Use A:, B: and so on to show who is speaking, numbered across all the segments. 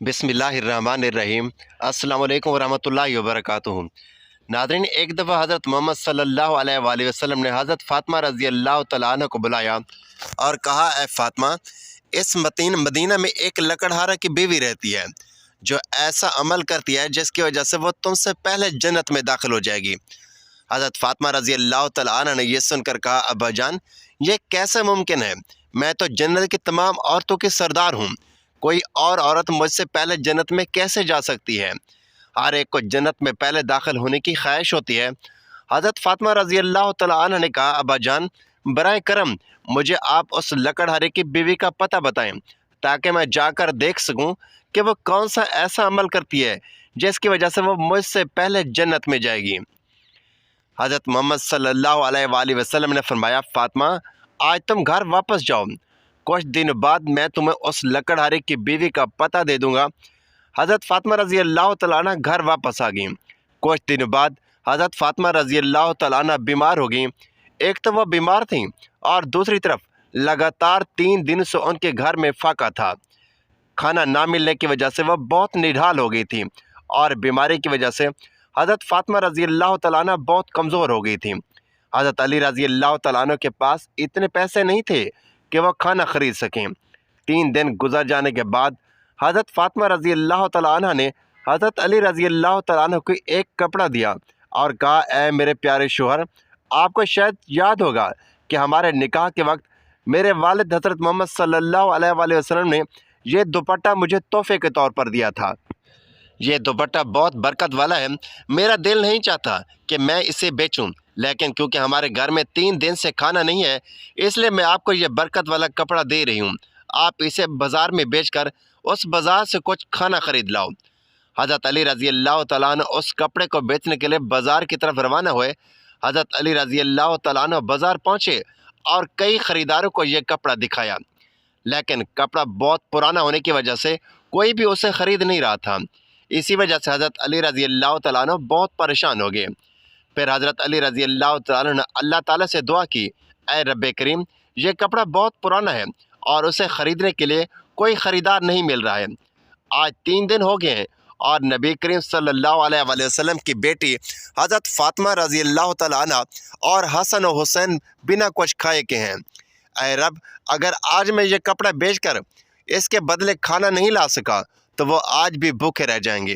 A: बिस्मिल्लाहिर्रहमानिर्रहीम। अस्सलाम वालेकुम वरहमतुल्लाहि वबरकातुहू। नादरीन, एक दफ़ा हज़रत मोहम्मद सल्लल्लाहु अलैहि वसल्लम ने हज़रत फ़ातिमा रज़ी अल्लाह तआला अन्हा को बुलाया और कहा, ए फ़ातिमा, इस मदीना में एक लकड़हारा की बीवी रहती है जो ऐसा अमल करती है जिसकी वजह से वो तुमसे पहले जन्नत में दाखिल हो जाएगी। हज़रत फ़ातिमा रज़ी अल्लाह तआला अन्हा ने यह सुनकर कहा, अब्बा जान, ये कैसे मुमकिन है? मैं तो जन्नत की तमाम औरतों की सरदार हूँ। कोई और औरत मुझसे पहले जन्नत में कैसे जा सकती है? हर एक को जन्नत में पहले दाखिल होने की ख्वाहिश होती है। हज़रत फ़ातिमा रज़ी अल्लाह तआला अन्हा ने कहा, अब्बा जान, बराए करम मुझे आप उस लकड़हारे की बीवी का पता बताएं ताकि मैं जाकर देख सकूं कि वो कौन सा ऐसा अमल करती है जिसकी वजह से वो मुझसे पहले जन्नत में जाएगी। हज़रत मोहम्मद सल्लल्लाहु अलैहि वसल्लम ने फरमाया, फ़ातिमा, आज तुम घर वापस जाओ। कुछ दिन बाद मैं तुम्हें उस लकड़हारे की बीवी का पता दे दूंगा। हज़रत फ़ातिमा रज़ी अल्लाह तआला अन्हा घर वापस आ गई। कुछ दिन बाद हज़रत फ़ातिमा रज़ी अल्लाह तआला अन्हा बीमार हो गई। एक तो वह बीमार थी और दूसरी तरफ लगातार 3 दिन से उनके घर में फाका था। खाना ना मिलने की वजह से वह बहुत निढाल हो गई थी और बीमारी की वजह से हज़रत फ़ातिमा रज़ी अल्लाह तआला अन्हा बहुत कमज़ोर हो गई थी। हज़रत अली रज़ी अल्लाह तआला अन्हु के पास इतने पैसे नहीं थे कि वह खाना ख़रीद सकें। 3 दिन गुजर जाने के बाद हज़रत फ़ातिमा रज़ी अल्लाह तआला अन्हा ने हज़रत अली रज़ी अल्लाह तआला अन्हु को एक कपड़ा दिया और कहा, ए मेरे प्यारे शोहर, आपको शायद याद होगा कि हमारे निकाह के वक्त मेरे वालिद हज़रत मोहम्मद सल्लल्लाहु अलैहि वसल्लम ने यह दुपट्टा मुझे तोहफे के तौर पर दिया था। ये दुपट्टा बहुत बरकत वाला है। मेरा दिल नहीं चाहता कि मैं इसे बेचूं, लेकिन क्योंकि हमारे घर में 3 दिन से खाना नहीं है, इसलिए मैं आपको ये बरकत वाला कपड़ा दे रही हूँ। आप इसे बाज़ार में बेचकर उस बाज़ार से कुछ खाना ख़रीद लाओ। हज़रत अली रज़ी अल्लाह तआला अन्हु उस कपड़े को बेचने के लिए बाज़ार की तरफ रवाना हुए। हज़रत अली रज़ी अल्लाह तआला अन्हु बाज़ार पहुँचे और कई ख़रीदारों को यह कपड़ा दिखाया, लेकिन कपड़ा बहुत पुराना होने की वजह से कोई भी उसे ख़रीद नहीं रहा था। इसी वजह से हज़रत अली रज़ी अल्लाह तआला अन्हु बहुत परेशान हो गए। फिर हज़रत अली रज़ी अल्लाह तआला अन्हु ने अल्लाह ताला से दुआ की, ऐ रब्बे करीम, ये कपड़ा बहुत पुराना है और उसे ख़रीदने के लिए कोई ख़रीदार नहीं मिल रहा है। आज 3 दिन हो गए हैं और नबी करीम सल्लल्लाहु अलैहि वसल्लम की बेटी हज़रत फ़ातिमा रज़ी अल्लाह तआला अन्हा और हसन और हुसैन बिना कुछ खाए के हैं। ऐ रब, अगर आज मैं ये कपड़ा बेचकर इसके बदले खाना नहीं ला सका तो वो आज भी भूखे रह जाएंगे।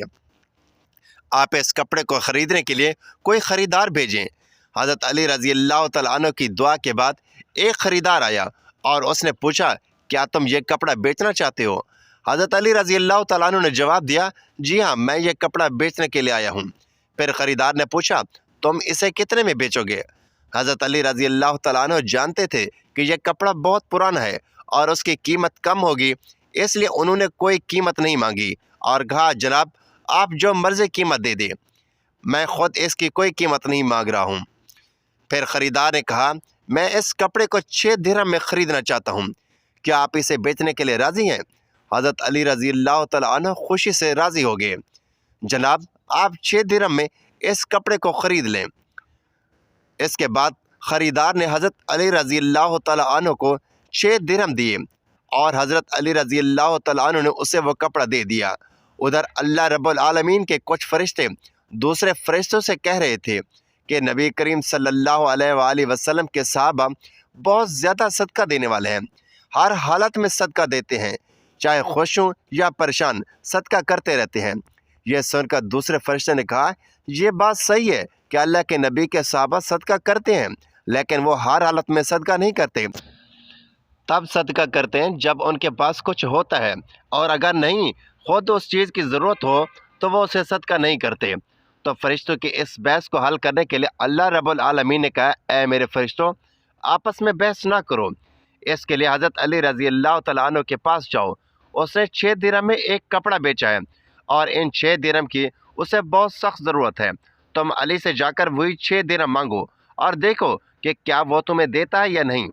A: आप इस कपड़े को ख़रीदने के लिए कोई ख़रीदार भेजें। हज़रत अली रज़ी अल्लाह तआला अन्हु की दुआ के बाद एक ख़रीदार आया और उसने पूछा, क्या तुम ये कपड़ा बेचना चाहते हो? हज़रत अली रज़ी अल्लाह तआला अन्हु ने जवाब दिया, जी हाँ, मैं ये कपड़ा बेचने के लिए आया हूँ। फिर ख़रीदार ने पूछा, तुम इसे कितने में बेचोगे? हज़रत अली रज़ी अल्लाह तआला अन्हु जानते थे कि यह कपड़ा बहुत पुराना है और उसकी कीमत कम होगी, इसलिए उन्होंने कोई कीमत नहीं मांगी और कहा, जनाब, आप जो मर्ज़ी कीमत दे दें, मैं ख़ुद इसकी कोई कीमत नहीं मांग रहा हूँ। फिर ख़रीदार ने कहा, मैं इस कपड़े को 6 दिरहम में ख़रीदना चाहता हूँ, क्या आप इसे बेचने के लिए राज़ी हैं? हज़रत अली रज़ी अल्लाह तआला अन्हु खुशी से राज़ी हो गए। जनाब, आप 6 दिरहम में इस कपड़े को ख़रीद लें। इसके बाद ख़रीदार ने हज़रत अली रज़ी अल्लाह तआला अन्हु को 6 दिरहम दिए और हज़रत अली रज़ी अल्लाह तआला अन्हु ने उसे वो कपड़ा दे दिया। उधर अल्लाह रब्बुल आलमीन के कुछ फ़रिश्ते दूसरे फ़रिश्तों से कह रहे थे कि नबी करीम सल्लल्लाहु अलैहि वसल्लम के सहाबा बहुत ज़्यादा सदका देने वाले हैं, हर हालत में सदका देते हैं, चाहे खुश हों या परेशान, सदका करते रहते हैं। यह सुनकर दूसरे फ़रिश्ते ने कहा, यह बात सही है कि अल्लाह के नबी के सहाबा सदका करते हैं, लेकिन वो हर हालत में सदका नहीं करते। तब सदका करते हैं जब उनके पास कुछ होता है, और अगर नहीं खुद उस चीज़ की ज़रूरत हो तो वो उसे सदका नहीं करते। तो फ़रिश्तों की इस बहस को हल करने के लिए अल्लाह रब्बुल आलमीन ने कहा, ऐ मेरे फ़रिश्तों, आपस में बहस ना करो। इसके लिए हज़रत अली रज़ी अल्लाह तआला अन्हु के पास जाओ। उसने 6 दिरहम में एक कपड़ा बेचा है और इन 6 दिरहम की उसे बहुत सख्त ज़रूरत है। तुम अली से जाकर वही 6 दिरहम मांगो और देखो कि क्या वो तुम्हें देता है या नहीं।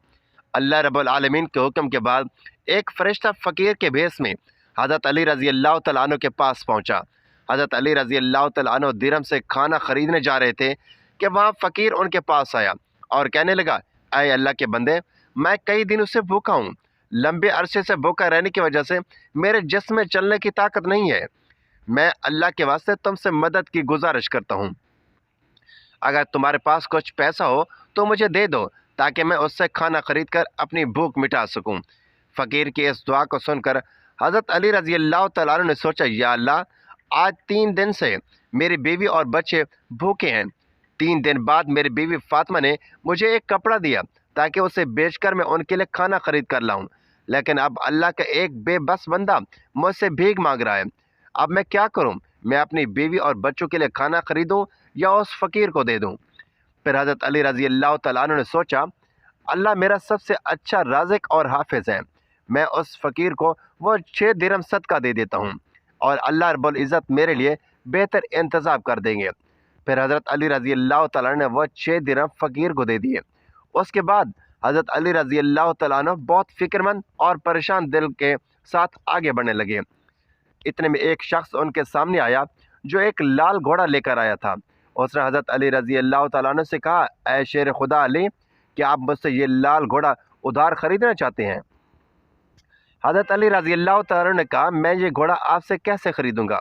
A: अल्लाह रब्बुल आलमीन के हुक्म के बाद एक फ़रिश्ता फ़कीर के भेस में हज़रत अली रज़ी अल्लाह तआला अन्हु के पास पहुँचा। हज़रत अली रज़ी अल्लाह तआला अन्हु दिरहम से खाना ख़रीदने जा रहे थे कि वहाँ फ़कीर उनके पास आया और कहने लगा, ऐ अल्लाह के बंदे, मैं कई दिनों से भूखा हूँ, लंबे अरसे से भूखा रहने की वजह से मेरे जिस्म में चलने की ताकत नहीं है। मैं अल्लाह के वास्ते तुमसे मदद की गुजारिश करता हूँ। अगर तुम्हारे पास कुछ पैसा हो तो मुझे दे दो, ताकि मैं उससे खाना खरीद कर अपनी भूख मिटा सकूं। फ़कीर की इस दुआ को सुनकर हज़रत अली रज़ी अल्लाह तआला अन्हु ने सोचा, या अल्लाह, आज 3 दिन से मेरी बीवी और बच्चे भूखे हैं। 3 दिन बाद मेरी बीवी फ़ातिमा ने मुझे एक कपड़ा दिया ताकि उसे बेचकर मैं उनके लिए खाना खरीद कर लाऊं, लेकिन अब अल्लाह का एक बेबस बंदा मुझसे भीख मांग रहा है। अब मैं क्या करूं? मैं अपनी बीवी और बच्चों के लिए खाना खरीदूं या उस फ़कीर को दे दूं? फिर हज़रत अली रज़ी अल्लाह तआला अन्हु ने सोचा, अल्लाह मेरा सबसे अच्छा राज़िक और हाफिज़ है। मैं उस फ़कीर को वो 6 दिरहम सदका दे देता हूँ और अल्लाह रब्बुल इज़्ज़त मेरे लिए बेहतर इंतज़ाम कर देंगे। फिर हज़रत अली रज़ी अल्लाह तआला ने वो 6 दिरहम फ़कीर को दे दिए। उसके बाद हज़रत अली रज़ी अल्लाह तआला अन्हु बहुत फ़िक्रमंद और परेशान दिल के साथ आगे बढ़ने लगे। इतने में एक शख्स उनके सामने आया जो एक लाल घोड़ा लेकर आया था। उसने हज़रत अली रज़ी अल्लाह तआला अन्हु से कहा, ऐ शेर खुदा अली, क्या आप मुझसे ये लाल घोड़ा उधार खरीदना चाहते हैं? हज़रत अली रज़ी अल्लाह तआला ने कहा, मैं ये घोड़ा आपसे कैसे खरीदूंगा?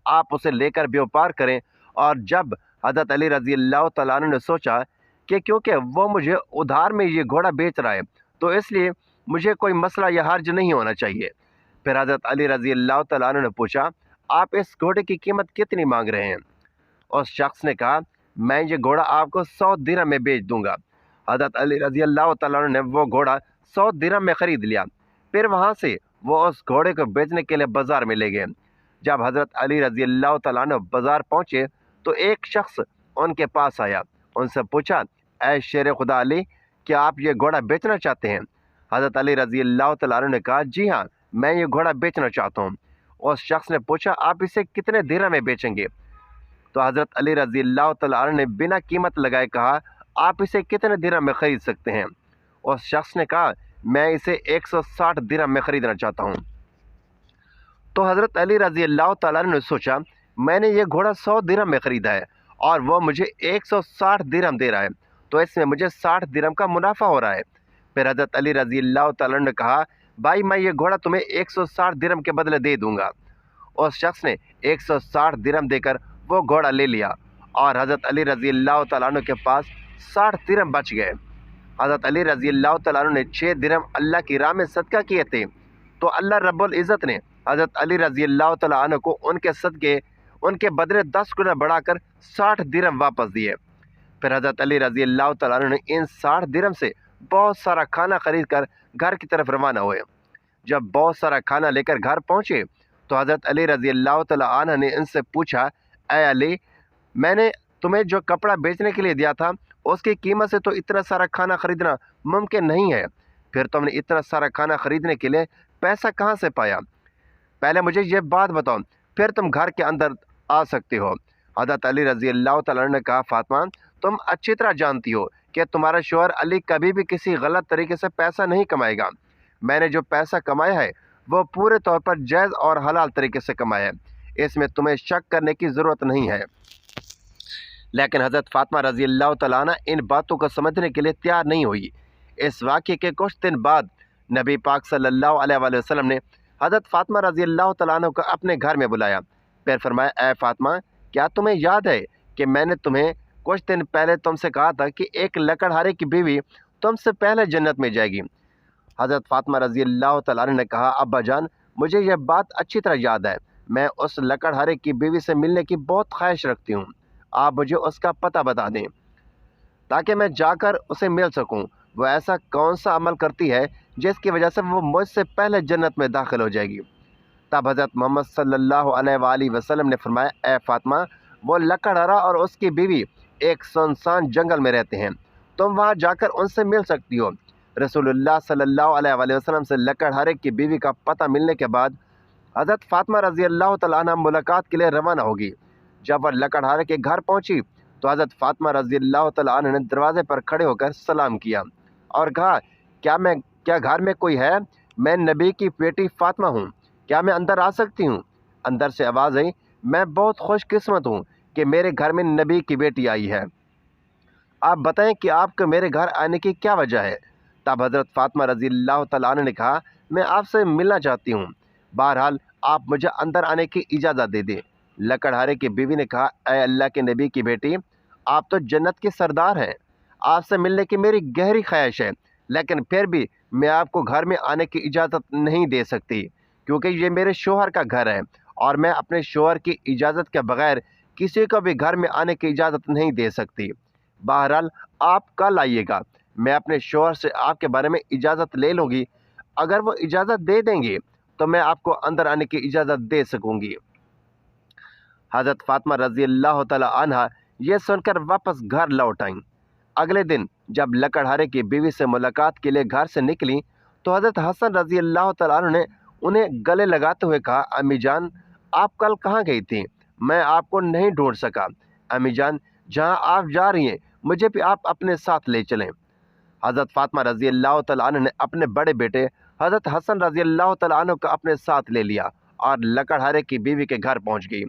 A: आप उसे लेकर व्यापार करें। और जब हज़रत अली रज़ी अल्लाह तआला ने सोचा कि क्योंकि वो मुझे उधार में ये घोड़ा बेच रहा है, तो इसलिए मुझे कोई मसला या हर्ज नहीं होना चाहिए। फिर हज़रत अली रज़ी अल्लाह तआला ने पूछा, आप इस घोड़े की कीमत कितनी मांग रहे हैं? उस शख्स ने कहा, मैं ये घोड़ा आपको 100 दिरहम में बेच दूंगा। हज़रत अली रज़ी अल्लाह तआला ने वो घोड़ा 100 दिरहम में ख़रीद लिया। फिर वहाँ से वो उस घोड़े को बेचने के लिए बाज़ार में ले गए। जब हज़रत अली रज़ी अल्लाह तआला ने बाज़ार पहुँचे तो एक शख्स उनके पास आया। उनसे पूछा, ऐ शेर खुदा अली, क्या आप ये घोड़ा बेचना चाहते हैं? हज़रत अली रज़ी अल्लाह तआला ने कहा, जी हाँ, मैं ये घोड़ा बेचना चाहता हूँ। उस शख्स ने पूछा, आप इसे कितने दिरहम में बेचेंगे? तो हज़रत अली रज़ी अल्लाह तआला ने बिना कीमत लगाए कहा, आप इसे कितने दिरहम में ख़रीद सकते हैं? उस शख्स ने कहा, मैं इसे 160 दिरहम में ख़रीदना चाहता हूँ। तो हज़रत अली रज़ी अल्लाह तआला ने सोचा, मैंने ये घोड़ा 100 दिरहम में ख़रीदा है और वो मुझे 160 दिरहम दे रहा है, तो इसमें मुझे 60 दिरहम का मुनाफा हो रहा है। फिर हज़रत अली रज़ी अल्लाह तआला ने कहा, भाई, मैं ये घोड़ा तुम्हें 160 दिरहम के बदले दे दूँगा। उस शख्स ने 160 दिरहम देकर वो घोड़ा ले लिया और हज़रत अली रज़ी अल्लाह तआला अन्हु के पास 60 दिरहम बच गए। हज़रत अली रज़ी अल्लाह तआला अन्हु ने 6 दिरहम अल्लाह की राह में सदका किए थे, तो अल्लाह रब्बुल इज़्ज़त ने हज़रत अली रज़ी अल्लाह तआला अन्हु को उनके सदके उनके बदले 10 गुना बढ़ाकर 60 दिरहम वापस दिए। फिर हज़रत अली रज़ी अल्लाह तआला अन्हु ने इन 60 दिरहम से बहुत सारा खाना खरीद कर घर की तरफ रवाना हुए। जब बहुत सारा खाना लेकर घर पहुँचे तो हज़रत अली रज़ी अल्लाह तआला अन्हु ने इनसे पूछा, ऐ अली, मैंने तुम्हें जो कपड़ा बेचने के लिए दिया था उसकी कीमत से तो इतना सारा खाना खरीदना मुमकिन नहीं है। फिर तुमने इतना सारा खाना खरीदने के लिए पैसा कहाँ से पाया? पहले मुझे ये बात बताओ, फिर तुम घर के अंदर आ सकते हो। हज़रत अली रज़ी अल्लाह तआला ने कहा, फ़ातिमा, तुम अच्छी तरह जानती हो कि तुम्हारा शौहर अली कभी भी किसी गलत तरीके से पैसा नहीं कमाएगा। मैंने जो पैसा कमाया है वो पूरे तौर पर जायज़ और हलाल तरीके से कमाया है, इसमें तुम्हें शक करने की ज़रूरत नहीं है। लेकिन हज़रत फ़ातिमा रज़ी अल्लाह तआला अन्हा इन बातों को समझने के लिए तैयार नहीं हुई। इस वाक़ये के कुछ दिन बाद नबी पाक सल्लल्लाहु अलैहि वसल्लम ने हज़रत फ़ातिमा रज़ी अल्लाह तआला अन्हा को अपने घर में बुलाया। फिर फरमाया, ऐ फ़ातिमा, क्या तुम्हें याद है कि मैंने तुम्हें कुछ दिन पहले तुमसे कहा था कि एक लकड़हारे की बीवी तुमसे पहले जन्नत में जाएगी? हज़रत फ़ातिमा रज़ी अल्लाह तआला अन्हा ने कहा, अब्बा जान, मुझे यह बात अच्छी तरह याद है। मैं उस लकड़हारे की बीवी से मिलने की बहुत ख्वाहिश रखती हूँ। आप मुझे उसका पता बता दें ताकि मैं जाकर उसे मिल सकूं। वो ऐसा कौन सा अमल करती है जिसकी वजह से वो मुझसे पहले जन्नत में दाखिल हो जाएगी? तब हज़रत मोहम्मद सल्लल्लाहु अलैहि वसल्लम ने फरमाया, ए फ़ातिमा, वो लकड़हारा और उसकी बीवी एक सुनसान जंगल में रहते हैं, तुम वहाँ जाकर उनसे मिल सकती हो। रसूलुल्लाह सल्लल्लाहु अलैहि वसल्लम से लकड़हारे की बीवी का पता मिलने के बाद हज़रत फ़ातिमा रज़ी अल्लाह तआला अन्हा मुलाकात के लिए रवाना होगी। जब वह लकड़हारे के घर पहुंची तो हज़रत फ़ातिमा रज़ी अल्लाह तआला अन्हा ने दरवाज़े पर खड़े होकर सलाम किया और कहा, क्या घर में कोई है? मैं नबी की बेटी फ़ातिमा हूँ, क्या मैं अंदर आ सकती हूँ? अंदर से आवाज़ आई, मैं बहुत खुशकिस्मत हूँ कि मेरे घर में नबी की बेटी आई है। आप बताएं कि आपके मेरे घर आने की क्या वजह है? तब हज़रत फ़ातिमा रज़ी अल्लाह तआला अन्हा ने कहा, میں آپ سے ملنا چاہتی ہوں۔ بہرحال آپ مجھے اندر آنے کی اجازت دے دیں۔ لکڑہارے کی بیوی نے کہا، اے اللہ کے نبی کی بیٹی، آپ تو جنت کے سردار ہیں، آپ سے ملنے کی میری گہری خواہش ہے، لیکن پھر بھی میں آپ کو گھر میں آنے کی اجازت نہیں دے سکتی، کیونکہ یہ میرے شوہر کا گھر ہے اور میں اپنے شوہر کی اجازت کے بغیر کسی کو بھی گھر میں آنے کی اجازت نہیں دے سکتی۔ بہرحال آپ کل آئیے گا، میں اپنے شوہر سے آپ کے بارے میں اجازت لے لوں گی، اگر وہ اجازت دے دیں گے تو میں آپ کو اندر آنے کی اجازت دے سکوں گی۔ حضرت فاطمہ رضی اللہ تعالی عنہ یہ سن کر واپس گھر لوٹ آئیں۔ اگلے دن جب لکڑہارے کی بیوی سے ملاقات کے لیے گھر سے نکلی تو حضرت حسن رضی اللہ تعالیٰ عنہ نے انہیں گلے لگاتے ہوئے کہا، امی جان آپ کل کہاں گئی تھیں؟ میں آپ کو نہیں ڈھونڈ سکا۔ امی جان جہاں آپ جا رہی ہیں مجھے بھی آپ اپنے ساتھ لے چلیں۔ حضرت فاطمہ رضی اللہ تعالیٰ عنہ نے اپنے بڑے بیٹے حضرت حسن رضی اللہ تعالیٰ عنہ کو اپنے ساتھ لے لیا اور لکڑہارے کی بیوی کے گھر پہنچ گئی۔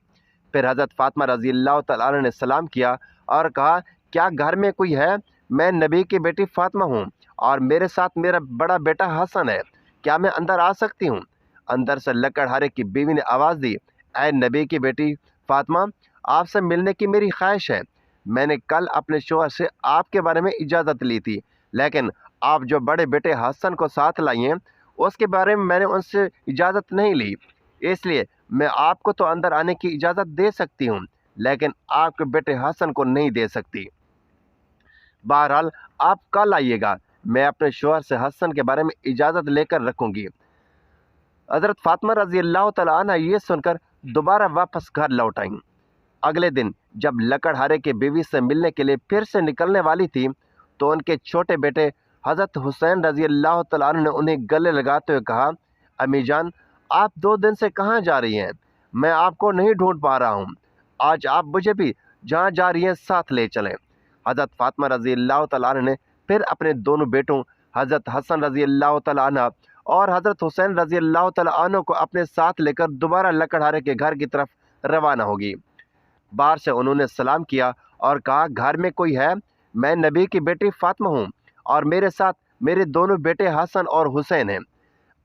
A: پھر حضرت فاطمہ رضی اللہ تعالیٰ عنہ نے سلام کیا اور کہا، کیا گھر میں کوئی ہے؟ میں نبی کی بیٹی فاطمہ ہوں اور میرے ساتھ میرا بڑا بیٹا حسن ہے، کیا میں اندر آ سکتی ہوں؟ اندر سے لکڑہارے کی بیوی نے آواز دی، اے نبی کی بیٹی فاطمہ، آپ سے ملنے کی میری خواہش ہے۔ میں نے کل اپنے شوہر سے آپ کے بارے میں اجازت لی تھی، لیکن آپ جو بڑے بیٹے حسن کو ساتھ لائی ہیں اس کے بارے میں نے ان سے اجازت نہیں لی، اس لیے میں آپ کو تو اندر آنے کی اجازت دے سکتی ہوں، لیکن آپ کے بیٹے حسن کو نہیں دے سکتی۔ بہرحال آپ کل آئیے گا، میں اپنے شوہر سے حسن کے بارے میں اجازت لے کر رکھوں گی۔ حضرت فاطمہ رضی اللہ تعالیٰ عنہ یہ سن کر دوبارہ واپس گھر لوٹ آئیں۔ اگلے دن جب لکڑہارے کی بیوی سے ملنے کے لیے پھر سے نکلنے والی تھی تو ان کے چھوٹے بیٹے حضرت حسین رضی اللہ تعالیٰ عنہ نے انہیں گلے لگاتے ہوئے کہا، امی جان آپ 2 دن سے کہاں جا رہی ہیں؟ میں آپ کو نہیں ڈھونڈ پا رہا ہوں، آج آپ مجھے بھی جہاں جا رہی ہیں ساتھ لے چلیں۔ حضرت فاطمہ رضی اللہ تعالیٰ عنہ نے پھر اپنے دونوں بیٹوں حضرت حسن رضی اللہ تعالیٰ عنہ اور حضرت حسین رضی اللہ تعالیٰ عنہ کو اپنے ساتھ لے کر دوبارہ لکڑہارے کے گھر کی طرف روانہ ہوگی۔ باہر سے انہوں نے سلام کیا اور کہا، گھر میں کوئی ہے؟ میں نبی کی بیٹی فاطمہ ہوں اور میرے ساتھ میرے دونوں بیٹے حسن اور حسین ہیں۔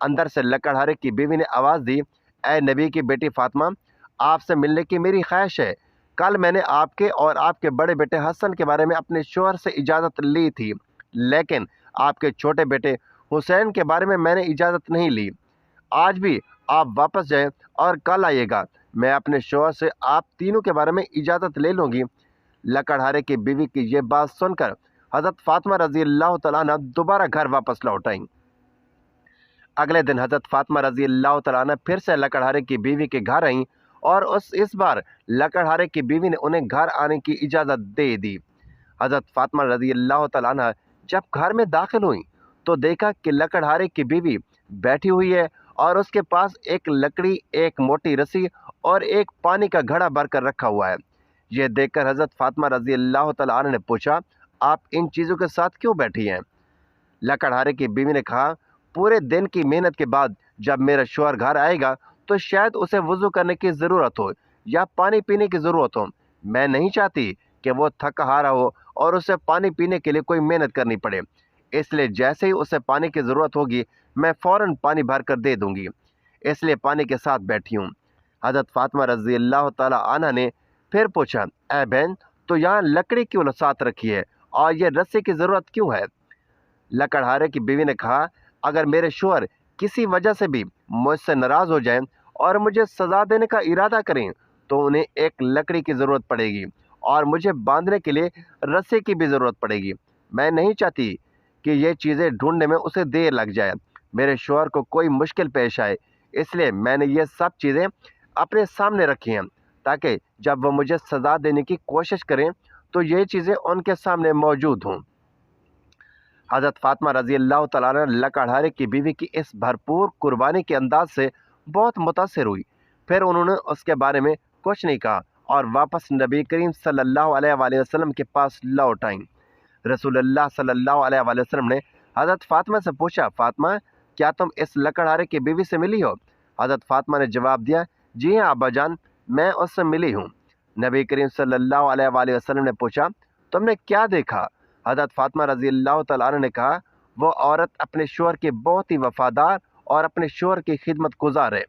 A: اندر سے لکڑہارے کی بیوی نے آواز دی، اے نبی کی بیٹی فاطمہ، آپ سے ملنے کی میری خواہش ہے۔ کل میں نے آپ کے اور آپ کے بڑے بیٹے حسن کے بارے میں اپنے شوہر سے اجازت لی تھی، لیکن آپ کے چھوٹے بیٹے حسین کے بارے میں نے اجازت نہیں لی۔ آج بھی آپ واپس جائیں اور کل آئیے گا، میں اپنے شوہر سے آپ تینوں کے بارے میں اجازت لے لوں گی۔ لکڑہارے کی بیوی کی یہ بات سن کر حضرت فاطمہ رضی اللہ تعالیٰ عنہ دوبارہ گھر واپس لوٹ آئیں۔ اگلے دن حضرت فاطمہ رضی اللہ تعالیٰ عنہ پھر سے لکڑہارے کی بیوی کے گھر آئیں اور اس بار لکڑہارے کی بیوی نے انہیں گھر آنے کی اجازت دے دی۔ حضرت فاطمہ رضی اللہ تعالیٰ عنہ جب گھر میں داخل ہوئیں تو دیکھا کہ لکڑہارے کی بیوی بیٹھی ہوئی ہے اور اس کے پاس ایک لکڑی، ایک موٹی رسی اور ایک پانی کا گھڑا بھر کر رکھا ہوا ہے۔ یہ دیکھ کر حضرت فاطمہ رضی اللہ تعالیٰ عنہ نے پوچھا، آپ ان چیزوں کے ساتھ کیوں بیٹھی ہیں؟ لکڑہارے کی بیوی نے کہا، پورے دن کی محنت کے بعد جب میرا شوہر گھر آئے گا تو شاید اسے وضو کرنے کی ضرورت ہو یا پانی پینے کی ضرورت ہو۔ میں نہیں چاہتی کہ وہ تھکا ہارا ہو اور اسے پانی پینے کے لیے کوئی محنت کرنی پڑے، اس لیے جیسے ہی اسے پانی کی ضرورت ہوگی میں فوراً پانی بھر کر دے دوں گی، اس لیے پانی کے ساتھ بیٹھی ہوں۔ حضرت فاطمہ رضی اللہ تعالیٰ عنہ نے پھر پوچھا، اے بہن تو یہاں لکڑی کیوں ساتھ رکھی ہے اور یہ رسی کی ضرورت کیوں ہے؟ لکڑہارے کی بیوی نے کہا، اگر میرے شوہر کسی وجہ سے بھی مجھ سے ناراض ہو جائیں اور مجھے سزا دینے کا ارادہ کریں تو انہیں ایک لکڑی کی ضرورت پڑے گی اور مجھے باندھنے کے لیے رسی کی بھی ضرورت پڑے گی۔ میں نہیں چاہتی کہ یہ چیزیں ڈھونڈنے میں اسے دیر لگ جائے، میرے شوہر کو کوئی مشکل پیش آئے، اس لیے میں نے یہ سب چیزیں اپنے سامنے رکھی ہیں تاکہ جب وہ مجھے سزا دینے کی کوشش کریں تو یہ چیزیں ان کے سامنے موجود ہوں۔ حضرت فاطمہ رضی اللہ تعالیٰ عنہ لکڑہارے کی بیوی کی اس بھرپور قربانی کے انداز سے بہت متاثر ہوئی۔ پھر انہوں نے اس کے بارے میں کچھ نہیں کہا اور واپس نبی کریم صلی اللہ علیہ وآلہ وسلم کے پاس لوٹ آئیں۔ رسول اللہ صلی اللہ علیہ وآلہ وسلم نے حضرت فاطمہ سے پوچھا، فاطمہ کیا تم اس لکڑہارے کی بیوی سے ملی ہو؟ حضرت فاطمہ نے جواب دیا، جی ہاں ابا جان، میں اس سے ملی ہوں۔ نبی کریم صلی اللہ علیہ وآلہ وسلم نے پوچھا، تم نے کیا دیکھا؟ حضرت فاطمہ رضی اللہ تعالیٰ عنہ نے کہا، وہ عورت اپنے شوہر کی بہت ہی وفادار اور اپنے شوہر کی خدمت گزار رہے۔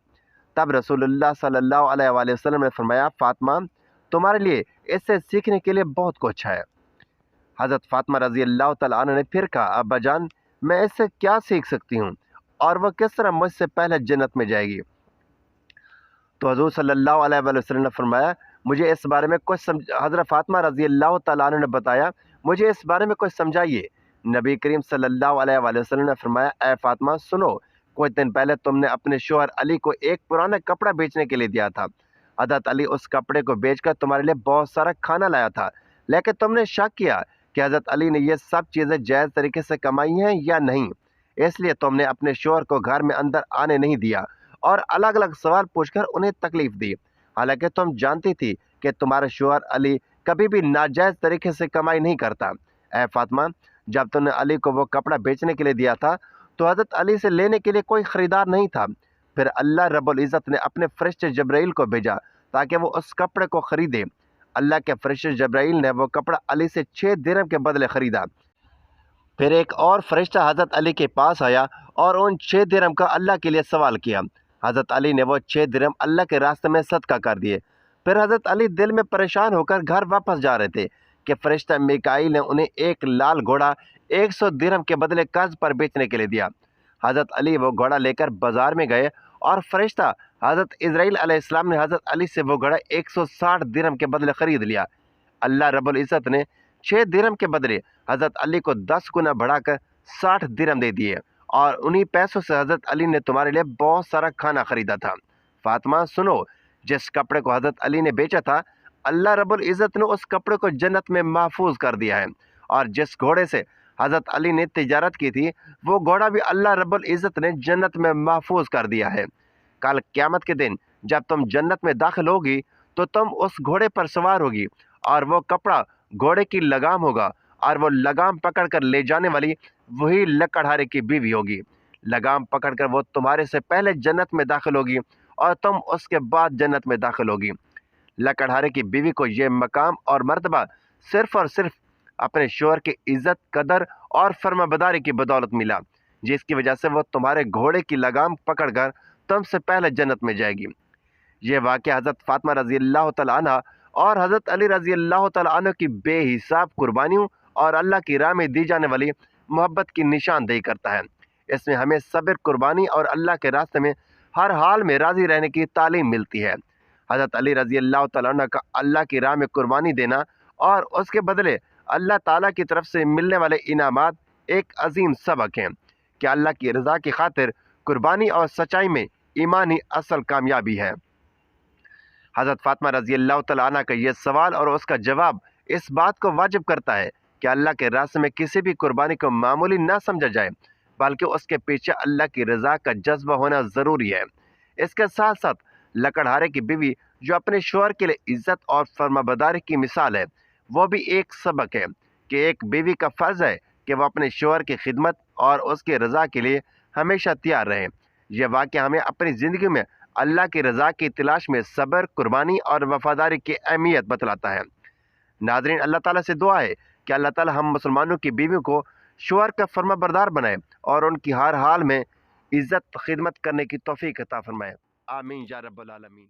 A: تب رسول اللہ صلی اللہ علیہ وآلہ وسلم نے فرمایا، فاطمہ تمہارے لیے اس سے سیکھنے کے لیے بہت کچھ ہے۔ حضرت فاطمہ رضی اللہ تعالیٰ عنہ نے پھر کہا، ابا جان میں اس سے کیا سیکھ سکتی ہوں اور وہ کس طرح مجھ سے پہلے جنت میں جائے گی؟ تو حضور صلی اللہ علیہ وآلہ وسلم نے فرمایا، مجھے اس بارے میں کچھ حضرت فاطمہ رضی اللہ تعالیٰ عنہ نے بتایا، مجھے اس بارے میں کچھ سمجھائیے۔ نبی کریم صلی اللہ علیہ وآلہ وسلم نے فرمایا، اے فاطمہ سنو، کچھ دن پہلے تم نے اپنے شوہر علی کو ایک پرانا کپڑا بیچنے کے لیے دیا تھا۔ حضرت علی اس کپڑے کو بیچ کر تمہارے لیے بہت سارا کھانا لایا تھا، لیکن تم نے شک کیا کہ حضرت علی نے یہ سب چیزیں جائز طریقے سے کمائی ہیں یا نہیں، اس لیے تم نے اپنے شوہر کو گھر میں اندر آنے نہیں دیا اور الگ الگ سوال پوچھ کر انہیں تکلیف دی، حالانکہ تم جانتی تھی کہ تمہارا شوہر علی کبھی بھی ناجائز طریقے سے کمائی نہیں کرتا۔ اے فاطمہ جب تم نے علی کو وہ کپڑا بیچنے کے لیے دیا تھا تو حضرت علی سے لینے کے لیے کوئی خریدار نہیں تھا، پھر اللہ رب العزت نے اپنے فرشتے جبرائیل کو بھیجا تاکہ وہ اس کپڑے کو خریدے۔ اللہ کے فرشتے جبرائیل نے وہ کپڑا علی سے 6 درہم کے بدلے خریدا۔ پھر ایک اور فرشتہ حضرت علی کے پاس آیا اور ان 6 درہم کا اللہ کے لیے سوال کیا۔ حضرت علی نے وہ 6 درہم اللہ کے راستے میں صدقہ کر دیے۔ پھر حضرت علی دل میں پریشان ہو کر گھر واپس جا رہے تھے کہ فرشتہ میکائیل نے انہیں ایک لال گھوڑا 100 درہم کے بدلے قرض پر بیچنے کے لیے دیا۔ حضرت علی وہ گھوڑا لے کر بازار میں گئے اور فرشتہ حضرت اسرائیل علیہ السلام نے حضرت علی سے وہ گھوڑا 160 درہم کے بدلے خرید لیا۔ اللہ رب العزت نے 6 درہم کے بدلے حضرت علی کو 10 گنا بڑھا کر 60 درہم دے دیے، اور انہی پیسوں سے حضرت علی نے تمہارے لیے بہت سارا کھانا خریدا تھا۔ فاطمہ سنو، جس کپڑے کو حضرت علی نے بیچا تھا اللہ رب العزت نے اس کپڑے کو جنت میں محفوظ کر دیا ہے، اور جس گھوڑے سے حضرت علی نے تجارت کی تھی وہ گھوڑا بھی اللہ رب العزت نے جنت میں محفوظ کر دیا ہے۔ کل قیامت کے دن جب تم جنت میں داخل ہوگی تو تم اس گھوڑے پر سوار ہوگی، اور وہ کپڑا گھوڑے کی لگام ہوگا، اور وہ لگام پکڑ کر لے جانے والی وہی لکڑہارے کی بیوی ہوگی۔ لگام پکڑ کر وہ تمہارے سے پہلے جنت میں داخل ہوگی اور تم اس کے بعد جنت میں داخل ہوگی۔ لکڑہارے کی بیوی کو یہ مقام اور مرتبہ صرف اور صرف اپنے شوہر کی عزت، قدر اور فرما برداری کی بدولت ملا، جس کی وجہ سے وہ تمہارے گھوڑے کی لگام پکڑ کر تم سے پہلے جنت میں جائے گی۔ یہ واقعہ حضرت فاطمہ رضی اللہ تعالیٰ عنہ اور حضرت علی رضی اللہ تعالیٰ عنہ کی بے حساب قربانیوں اور اللہ کی راہ میں دی جانے والی محبت کی نشاندہی کرتا ہے۔ اس میں ہمیں صبر، قربانی اور اللہ کے راستے میں ہر حال میں راضی رہنے کی تعلیم ملتی ہے۔ حضرت علی رضی اللہ تعالیٰ عنہ کا اللہ کی راہ میں قربانی دینا اور اس کے بدلے اللہ تعالیٰ کی طرف سے ملنے والے انعامات ایک عظیم سبق ہیں کہ اللہ کی رضا کی خاطر قربانی اور سچائی میں ایمان ہی اصل کامیابی ہے۔ حضرت فاطمہ رضی اللہ تعالیٰ عنہ کا یہ سوال اور اس کا جواب اس بات کو واجب کرتا ہے کہ اللہ کے راستے میں کسی بھی قربانی کو معمولی نہ سمجھا جائے، بلکہ اس کے پیچھے اللہ کی رضا کا جذبہ ہونا ضروری ہے۔ اس کے ساتھ ساتھ لکڑہارے کی بیوی جو اپنے شوہر کے لیے عزت اور فرمانبرداری کی مثال ہے، وہ بھی ایک سبق ہے کہ ایک بیوی کا فرض ہے کہ وہ اپنے شوہر کی خدمت اور اس کی رضا کے لیے ہمیشہ تیار رہے۔ یہ واقعہ ہمیں اپنی زندگی میں اللہ کی رضا کی تلاش میں صبر، قربانی اور وفاداری کی اہمیت بتلاتا ہے۔ ناظرین، اللہ تعالیٰ سے دعا ہے کہ اللہ تعالیٰ ہم مسلمانوں کی بیویوں کو شوہر کا فرما بردار بنائے اور ان کی ہر حال میں عزت خدمت کرنے کی توفیق عطا فرمائے۔ آمین یا رب العالمین۔